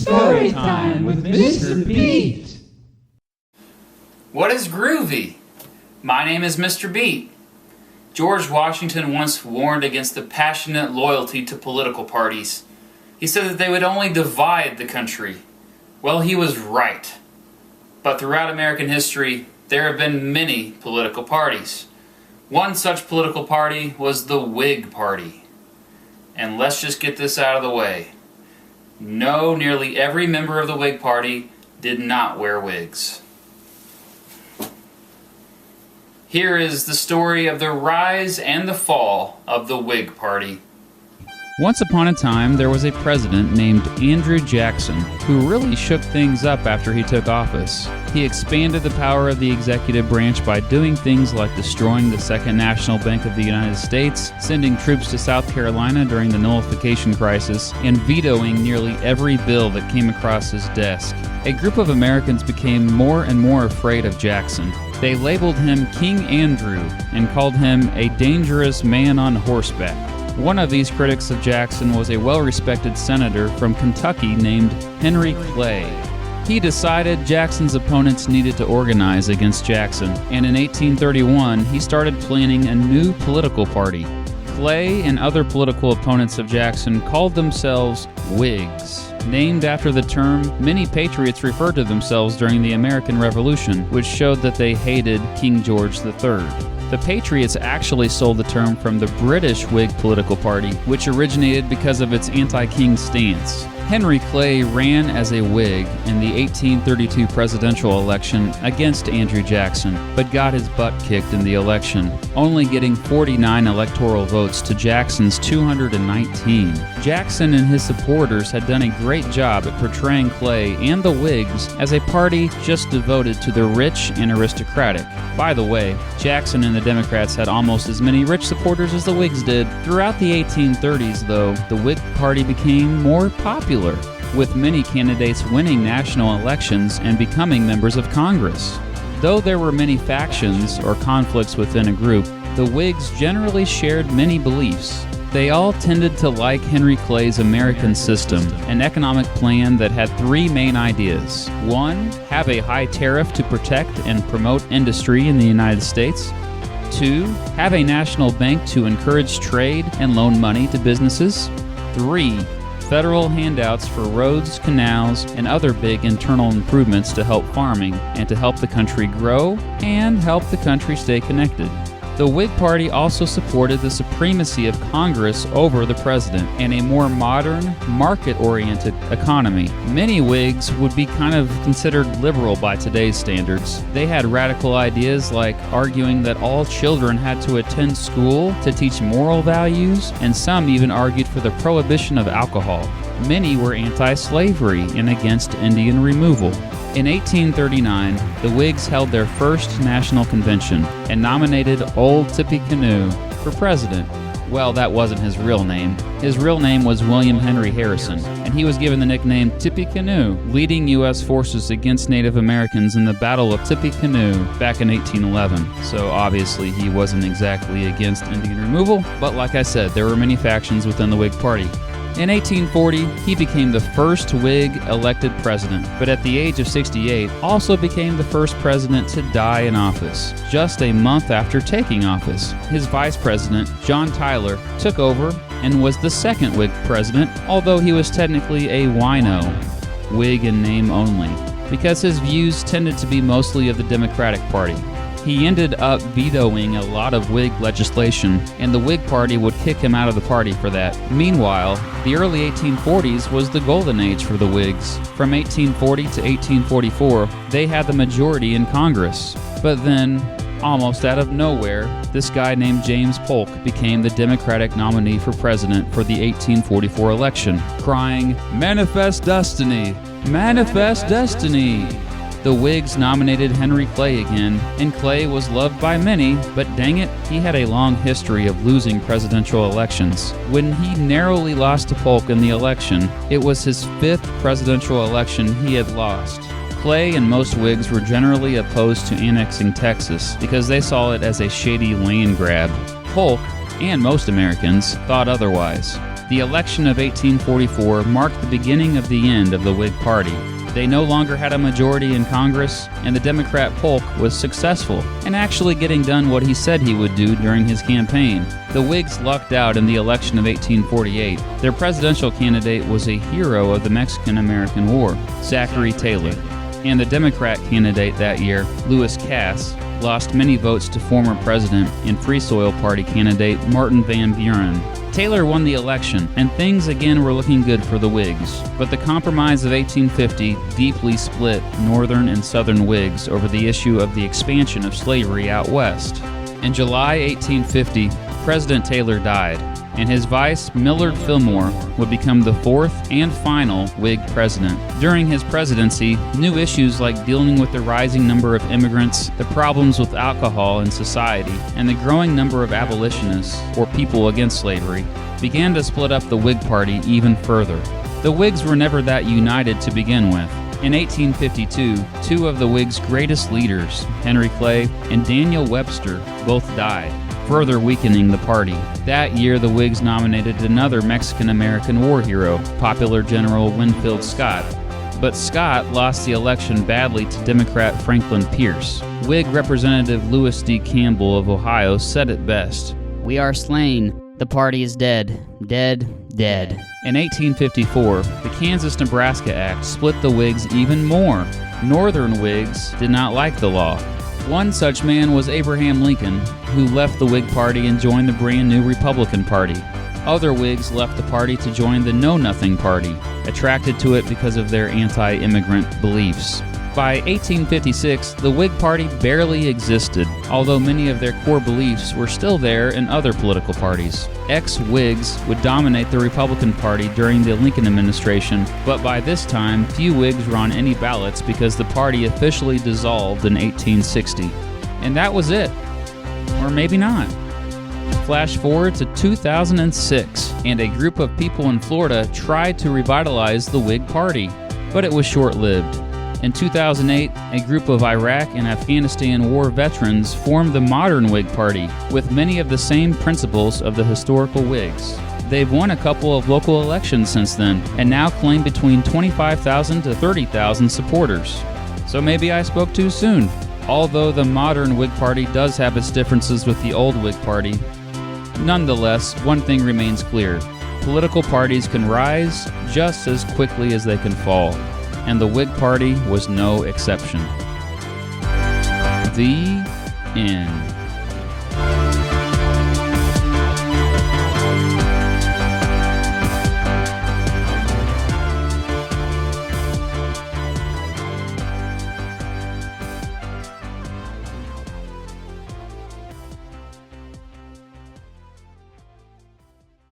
Story time with Mr. Beat. What is groovy? My name is Mr. Beat. George Washington once warned against the passionate loyalty to political parties. He said that they would only divide the country. Well, he was right. But throughout American history, there have been many political parties. One such political party was the Whig Party. And let's just get this out of the way. No, nearly every member of the Whig Party did not wear wigs. Here is the story of the rise and the fall of the Whig Party. Once upon a time, there was a president named Andrew Jackson who really shook things up after he took office. He expanded the power of the executive branch by doing things like destroying the Second National Bank of the United States, sending troops to South Carolina during the nullification crisis, and vetoing nearly every bill that came across his desk. A group of Americans became more and more afraid of Jackson. They labeled him King Andrew and called him a dangerous man on horseback. One of these critics of Jackson was a well-respected senator from Kentucky named Henry Clay. He decided Jackson's opponents needed to organize against Jackson, and in 1831 he started planning a new political party. Clay and other political opponents of Jackson called themselves Whigs, named after the term many patriots referred to themselves during the American Revolution, which showed that they hated King George III. The Patriots actually stole the term from the British Whig political party, which originated because of its anti-king stance. Henry Clay ran as a Whig in the 1832 presidential election against Andrew Jackson, but got his butt kicked in the election, only getting 49 electoral votes to Jackson's 219. Jackson and his supporters had done a great job at portraying Clay and the Whigs as a party just devoted to the rich and aristocratic. By the way, Jackson and the Democrats had almost as many rich supporters as the Whigs did. Throughout the 1830s, though, the Whig Party became more popular, with many candidates winning national elections and becoming members of Congress. Though there were many factions or conflicts within a group, the Whigs generally shared many beliefs. They all tended to like Henry Clay's American system, an economic plan that had three main ideas. 1. Have a high tariff to protect and promote industry in the United States. 2. Have a national bank to encourage trade and loan money to businesses. 3. Federal handouts for roads, canals, and other big internal improvements to help farming and to help the country grow and help the country stay connected. The Whig Party also supported the supremacy of Congress over the president and a more modern, market-oriented economy. Many Whigs would be kind of considered liberal by today's standards. They had radical ideas like arguing that all children had to attend school to teach moral values, and some even argued for the prohibition of alcohol. Many were anti-slavery and against Indian removal. In 1839, the Whigs held their first national convention and nominated Old Tippecanoe for president. Well, that wasn't his real name. His real name was William Henry Harrison, and he was given the nickname Tippecanoe, leading U.S. forces against Native Americans in the Battle of Tippecanoe back in 1811. So obviously he wasn't exactly against Indian removal, but like I said, there were many factions within the Whig Party. In 1840, he became the first Whig elected president, but at the age of 68, also became the first president to die in office, just a month after taking office. His vice president, John Tyler, took over and was the second Whig president, although he was technically a wino, Whig in name only, because his views tended to be mostly of the Democratic Party. He ended up vetoing a lot of Whig legislation, and the Whig Party would kick him out of the party for that. Meanwhile, the early 1840s was the golden age for the Whigs. From 1840 to 1844, they had the majority in Congress. But then, almost out of nowhere, this guy named James Polk became the Democratic nominee for president for the 1844 election, crying, "Manifest Destiny! Manifest Destiny!" The Whigs nominated Henry Clay again, and Clay was loved by many, but dang it, he had a long history of losing presidential elections. When he narrowly lost to Polk in the election, it was his fifth presidential election he had lost. Clay and most Whigs were generally opposed to annexing Texas because they saw it as a shady land grab. Polk, and most Americans, thought otherwise. The election of 1844 marked the beginning of the end of the Whig Party. They no longer had a majority in Congress, and the Democrat Polk was successful in actually getting done what he said he would do during his campaign. The Whigs lucked out in the election of 1848. Their presidential candidate was a hero of the Mexican-American War, Zachary Taylor, and the Democrat candidate that year, Lewis Cass, lost many votes to former president and Free Soil Party candidate Martin Van Buren. Taylor won the election, and things again were looking good for the Whigs. But the Compromise of 1850 deeply split Northern and Southern Whigs over the issue of the expansion of slavery out west. In July 1850, President Taylor died, and his vice, Millard Fillmore, would become the fourth and final Whig president. During his presidency, new issues like dealing with the rising number of immigrants, the problems with alcohol in society, and the growing number of abolitionists, or people against slavery, began to split up the Whig Party even further. The Whigs were never that united to begin with. In 1852, two of the Whigs' greatest leaders, Henry Clay and Daniel Webster, both died, further weakening the party. That year, the Whigs nominated another Mexican-American war hero, popular General Winfield Scott. But Scott lost the election badly to Democrat Franklin Pierce. Whig Representative Lewis D. Campbell of Ohio said it best: "We are slain. The party is dead. Dead, dead." In 1854, the Kansas-Nebraska Act split the Whigs even more. Northern Whigs did not like the law. One such man was Abraham Lincoln, who left the Whig Party and joined the brand new Republican Party. Other Whigs left the party to join the Know Nothing Party, attracted to it because of their anti-immigrant beliefs. By 1856, the Whig Party barely existed, although many of their core beliefs were still there in other political parties. Ex-Whigs would dominate the Republican Party during the Lincoln administration, but by this time, few Whigs were on any ballots because the party officially dissolved in 1860. And that was it. Or maybe not. Flash forward to 2006, and a group of people in Florida tried to revitalize the Whig Party, but it was short-lived. In 2008, a group of Iraq and Afghanistan war veterans formed the modern Whig Party, with many of the same principles of the historical Whigs. They've won a couple of local elections since then, and now claim between 25,000 to 30,000 supporters. So maybe I spoke too soon. Although the modern Whig Party does have its differences with the old Whig Party, nonetheless, one thing remains clear: political parties can rise just as quickly as they can fall. And the Whig Party was no exception. The end.